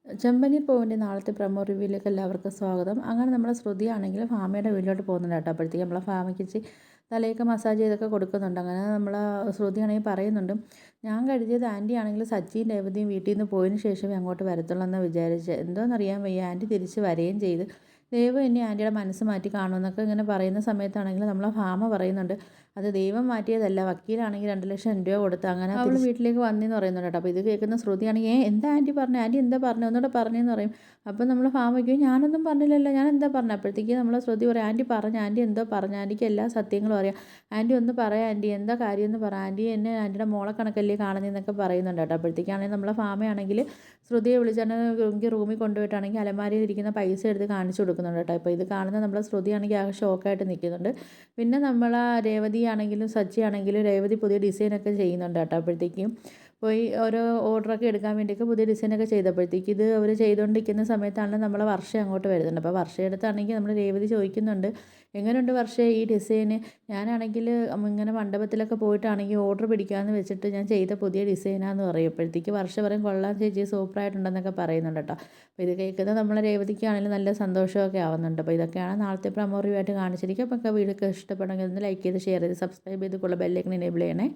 ചെമ്പനീർ പൂവിൻ്റെ നാളത്തെ പ്രൊമോ റിവ്യൂയിലേക്ക് എല്ലാവർക്കും സ്വാഗതം. അങ്ങനെ നമ്മുടെ ശ്രുതിയാണെങ്കിൽ ഫാമയുടെ വീട്ടിലോട്ട് പോകുന്നുണ്ട് കേട്ടോ. അപ്പോഴത്തേക്ക് നമ്മളെ ഫാമയ്ക്ക് തലയൊക്കെ മസാജ് ചെയ്തൊക്കെ കൊടുക്കുന്നുണ്ട്. അങ്ങനെ നമ്മളെ ശ്രുതിയാണെങ്കിൽ പറയുന്നുണ്ട്, ഞാൻ കരുതിയത് ആൻറ്റി ആണെങ്കിൽ സച്ചിയും രേവതിയും വീട്ടിൽ നിന്ന് പോയതിന് ശേഷമേ അങ്ങോട്ട് വരത്തുള്ളൂ എന്ന് വിചാരിച്ച്. എന്തോന്നറിയാൻ വയ്യ, ആൻറ്റി തിരിച്ച് വരികയും ചെയ്ത്. ദൈവം ഇനി ആൻറ്റിയുടെ മനസ്സ് മാറ്റി കാണുമെന്നൊക്കെ ഇങ്ങനെ പറയുന്ന സമയത്താണെങ്കിൽ നമ്മളെ ഫാമ പറയുന്നുണ്ട്, അത് ദൈവം മാറ്റിയതല്ല, വക്കീലാണെങ്കിൽ 2,00,000 രൂപ കൊടുത്ത് അങ്ങനെ അവൾ വീട്ടിലേക്ക് വന്നെന്ന് പറയുന്നുണ്ട് കേട്ടോ. അപ്പോൾ ഇത് കേൾക്കുന്ന ശ്രുതിയാണെങ്കിൽ എന്താ ആൻറ്റി പറഞ്ഞു, ആൻറ്റി എന്താ പറഞ്ഞു, ഒന്നുകൂടെ പറഞ്ഞതെന്ന് പറയും. അപ്പോൾ നമ്മൾ ഫാമയ്ക്കും ഞാനൊന്നും പറഞ്ഞില്ലല്ലോ, ഞാൻ എന്താ പറഞ്ഞു. അപ്പോഴത്തേക്ക് നമ്മൾ ശ്രുതി പറയും, ആൻറ്റി പറഞ്ഞു, ആൻറ്റി എന്തോ പറഞ്ഞു, ആൻറ്റിക്ക് എല്ലാ സത്യങ്ങളും അറിയാം, ആൻറ്റി ഒന്ന് പറയാം, ആൻറ്റി എന്താ കാര്യം എന്ന് പറ, ആൻറ്റി എന്നെ ആൻറ്റിയുടെ മോളെ കണക്കല്ലേ കാണുന്നതെന്നൊക്കെ പറയുന്നുണ്ട് കേട്ടോ. അപ്പോഴത്തേക്കാണെങ്കിൽ നമ്മളെ ഫാമയാണെങ്കിൽ ശ്രുതിയെ വിളിച്ചാണ് എനിക്ക് റൂമിൽ കൊണ്ടുപോയിട്ടാണെങ്കിൽ അലമാരിയിൽ ഇരിക്കുന്ന പൈസ എടുത്ത് കാണിച്ചു കൊടുക്കുന്നുണ്ട് കേട്ടോ. ഇപ്പോൾ ഇത് കാണുന്ന നമ്മളെ ശ്രുതിയാണെങ്കിൽ ആകെ ഷോക്കായിട്ട് നിൽക്കുന്നുണ്ട്. പിന്നെ നമ്മൾ രേവതി ആണെങ്കിലും സച്ചി ആണെങ്കിലും രേവതി പുതിയ ഡിസൈനൊക്കെ ചെയ്യുന്നുണ്ട് കേട്ടോ. അപ്പോഴത്തേക്കും പോയി ഓരോ ഓർഡറൊക്കെ എടുക്കാൻ വേണ്ടിയൊക്കെ പുതിയ ഡിസൈനൊക്കെ ചെയ്തപ്പോഴത്തേക്ക് ഇത് അവർ ചെയ്തുകൊണ്ടിരിക്കുന്ന സമയത്താണ് നമ്മളെ വർഷ അങ്ങോട്ട് വരുന്നുണ്ട്. അപ്പോൾ വർഷയെടുത്താണെങ്കിൽ നമ്മൾ രേവതി ചോദിക്കുന്നുണ്ട്, എങ്ങനെയുണ്ട് വർഷേ ഈ ഡിസൈന്, ഞാനാണെങ്കിൽ ഇങ്ങനെ മണ്ഡപത്തിലൊക്കെ പോയിട്ടാണെങ്കിൽ ഓർഡർ പിടിക്കാമെന്ന് വെച്ചിട്ട് ഞാൻ ചെയ്ത പുതിയ ഡിസൈനാന്ന് പറയുമ്പോഴത്തേക്ക് വർഷ പറയും, കൊള്ളാം ചേച്ചി, സൂപ്പറായിട്ടുണ്ടെന്നൊക്കെ പറയുന്നുണ്ട് കേട്ടോ. അപ്പോൾ ഇത് കേൾക്കുന്നത് നമ്മളെ രേവതിക്കാണെങ്കിലും നല്ല സന്തോഷമൊക്കെ ആവുന്നുണ്ട്. അപ്പോൾ ഇതൊക്കെയാണ് നാളത്തെ പ്രൊമോ റിവ്യൂ ആയിട്ട് കാണിച്ചിരിക്കുക. അപ്പോൾ വീഡിയോ ഒക്കെ ഇഷ്ടപ്പെടുമെങ്കിൽ ഒന്ന് ലൈക്ക് ചെയ്ത് ഷെയർ ചെയ്ത് സബ്സ്ക്രൈബ് ചെയ്ത് ബെല്ലൈക്കൺ എനേബിൾ ചെയ്യണേ.